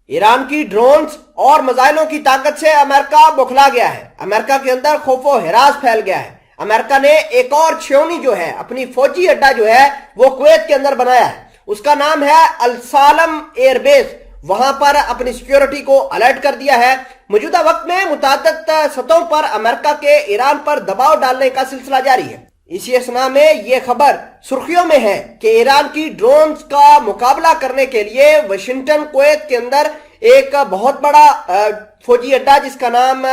ایران کی ڈرونز اور میزائلوں کی طاقت سے امریکہ بوکھلا گیا ہے۔ امریکہ کے اندر خوف و ہراس پھیل گیا ہے۔ امریکہ نے ایک اور چھیونی جو ہے، اپنی فوجی اڈا جو ہے وہ کویت کے اندر بنایا ہے۔ اس کا نام ہے السالم ایئر بیس۔ وہاں پر اپنی سیکیورٹی کو الرٹ کر دیا ہے۔ موجودہ وقت میں متعدد سطحوں پر امریکہ کے ایران پر دباؤ ڈالنے کا سلسلہ جاری ہے۔ اسی اسنا میں یہ خبر سرخیوں میں ہے کہ ایران کی ڈرونز کا مقابلہ کرنے کے لیے واشنگٹن کویت کے اندر ایک بہت بڑا فوجی اڈا جس کا نام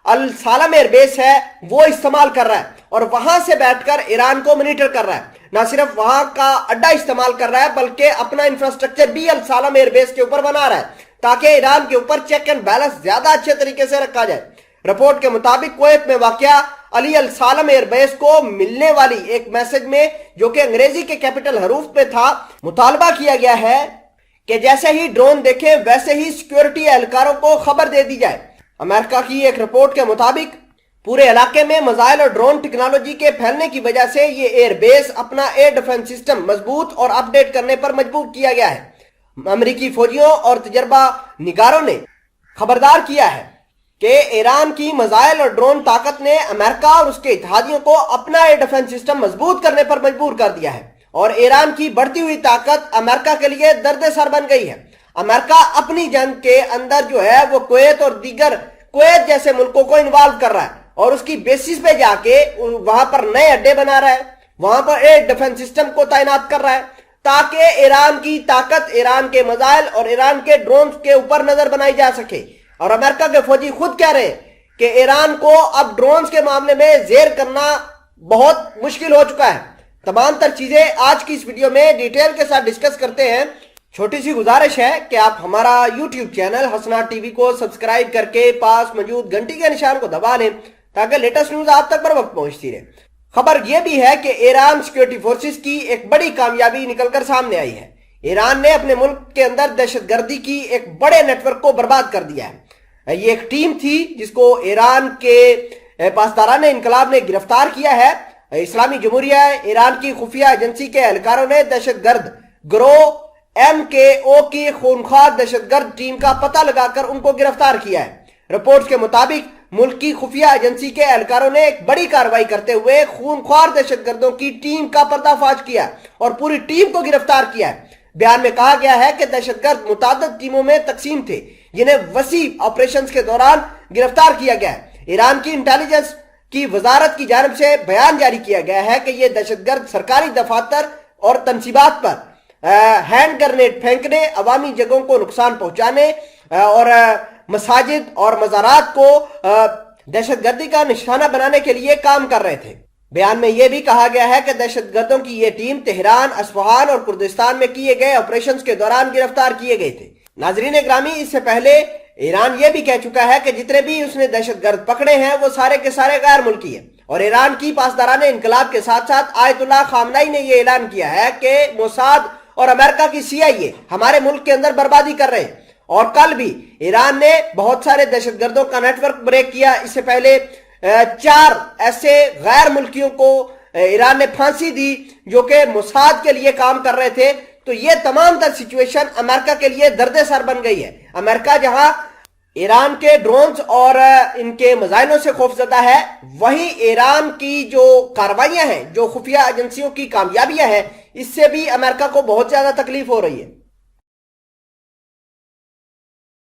السالم ایئر بیس ہے وہ استعمال کر رہا ہے، اور وہاں سے بیٹھ کر ایران کو مانیٹر کر رہا ہے۔ نہ صرف وہاں کا اڈا استعمال کر رہا ہے بلکہ اپنا انفراسٹرکچر بھی السالم ایئر بیس کے اوپر بنا رہا ہے تاکہ ایران کے اوپر چیک اینڈ بیلنس زیادہ اچھے طریقے سے رکھا جائے۔ رپورٹ کے مطابق کویت میں واقع علی السالم ایئر بیس کو ملنے والی ایک میسج میں، جو کہ انگریزی کے کیپٹل حروف پہ تھا، مطالبہ کیا گیا ہے کہ جیسے ہی ڈرون دیکھیں ویسے ہی سیکیورٹی اہلکاروں کو خبر دے دی جائے۔ امریکہ کی ایک رپورٹ کے مطابق پورے علاقے میں میزائل اور ڈرون ٹیکنالوجی کے پھیلنے کی وجہ سے یہ ایئر بیس اپنا ایئر ڈیفنس سسٹم مضبوط اور اپ ڈیٹ کرنے پر مجبور کیا گیا ہے۔ امریکی فوجیوں اور تجربہ نگاروں نے خبردار کیا ہے کہ ایران کی میزائل اور ڈرون طاقت نے امریکہ اور اس کے اتحادیوں کو اپنا ایئر ڈیفنس سسٹم مضبوط کرنے پر مجبور کر دیا ہے، اور ایران کی بڑھتی ہوئی طاقت امریکہ کے لیے درد سر بن گئی ہے۔ امریکہ اپنی جنگ کے اندر جو ہے وہ کویت اور دیگر کویت جیسے ملکوں کو انوالو کر رہا ہے، اور اس کی بیسس پہ جا کے وہاں پر نئے اڈے بنا رہا ہے، وہاں پر ایئر ڈیفنس سسٹم کو تعینات کر رہا ہے تاکہ ایران کی طاقت، ایران کے میزائل اور ایران کے ڈرونز کے اوپر نظر بنائی جا سکے۔ اور امریکہ کے فوجی خود کہہ رہے ہیں کہ ایران کو اب ڈرونز کے معاملے میں زیر کرنا بہت مشکل ہو چکا ہے۔ تمام تر چیزیں آج کی اس ویڈیو میں ڈیٹیل کے ساتھ ڈسکس کرتے ہیں۔ چھوٹی سی گزارش ہے کہ آپ ہمارا یوٹیوب چینل حسنات ٹی وی کو سبسکرائب کر کے پاس موجود گھنٹی کے نشان کو دبا لیں تاکہ لیٹسٹ نیوز آپ تک بر وقت پہنچتی رہے۔ خبر یہ بھی ہے کہ ایران سیکیورٹی فورسز کی ایک بڑی کامیابی نکل کر سامنے آئی ہے۔ ایران نے اپنے ملک کے اندر دہشت گردی کی ایک بڑے نیٹ ورک کو برباد کر دیا ہے۔ یہ ایک ٹیم تھی جس کو ایران کے پاسداران انقلاب نے گرفتار کیا ہے۔ اسلامی جمہوریہ ایران کی خفیہ ایجنسی کے اہلکاروں نے دہشت گرد گروہ MKO کی خونخوار دہشت گرد ٹیم کا پتہ لگا کر ان کو گرفتار کیا ہے۔ رپورٹس کے مطابق ملک کی خفیہ ایجنسی کے اہلکاروں نے ایک بڑی کارروائی کرتے ہوئے خونخوار دہشت گردوں کی ٹیم کا پردہ فاش کیا اور پوری ٹیم کو گرفتار کیا ہے۔ بیان میں کہا گیا ہے کہ دہشت گرد متعدد ٹیموں میں تقسیم تھے جنہیں وسیع آپریشنز کے دوران گرفتار کیا گیا ہے۔ ایران کی انٹیلیجنس کی وزارت کی جانب سے بیان جاری کیا گیا ہے کہ یہ دہشت گرد سرکاری دفاتر اور تنصیبات پر ہینڈ گرنیڈ پھینکنے، عوامی جگہوں کو نقصان پہنچانے اور مساجد اور مزارات کو دہشت گردی کا نشانہ بنانے کے لیے کام کر رہے تھے۔ بیان میں یہ بھی کہا گیا ہے کہ دہشت گردوں کی یہ ٹیم تہران، اصفہان اور کردستان میں کیے گئے آپریشنز کے دوران گرفتار کیے گئے تھے۔ ناظرین گرامی، اس سے پہلے ایران یہ بھی کہہ چکا ہے کہ جتنے بھی اس نے دہشت گرد پکڑے ہیں وہ سارے کے سارے غیر ملکی ہیں، اور ایران کی پاسداران انقلاب کے ساتھ ساتھ آیت اللہ خامنائی نے یہ اعلان کیا ہے کہ موساد اور امریکہ کی CIA ہمارے ملک کے اندر بربادی کر رہے ہیں۔ اور کل بھی ایران نے بہت سارے دہشت گردوں کا نیٹ ورک بریک کیا۔ اس سے پہلے 4 ایسے غیر ملکیوں کو ایران نے پھانسی دی جو کہ موساد کے لیے کام کر رہے تھے۔ تو یہ تمام تر سچویشن امریکہ کے لیے درد سر بن گئی ہے۔ امریکہ جہاں ایران کے ڈرونز اور ان کے میزائلوں سے خوفزدہ ہے، وہیں ایران کی جو کارروائیاں ہیں، جو خفیہ ایجنسیوں کی کامیابیاں ہیں، اس سے بھی امریکہ کو بہت زیادہ تکلیف ہو رہی ہے۔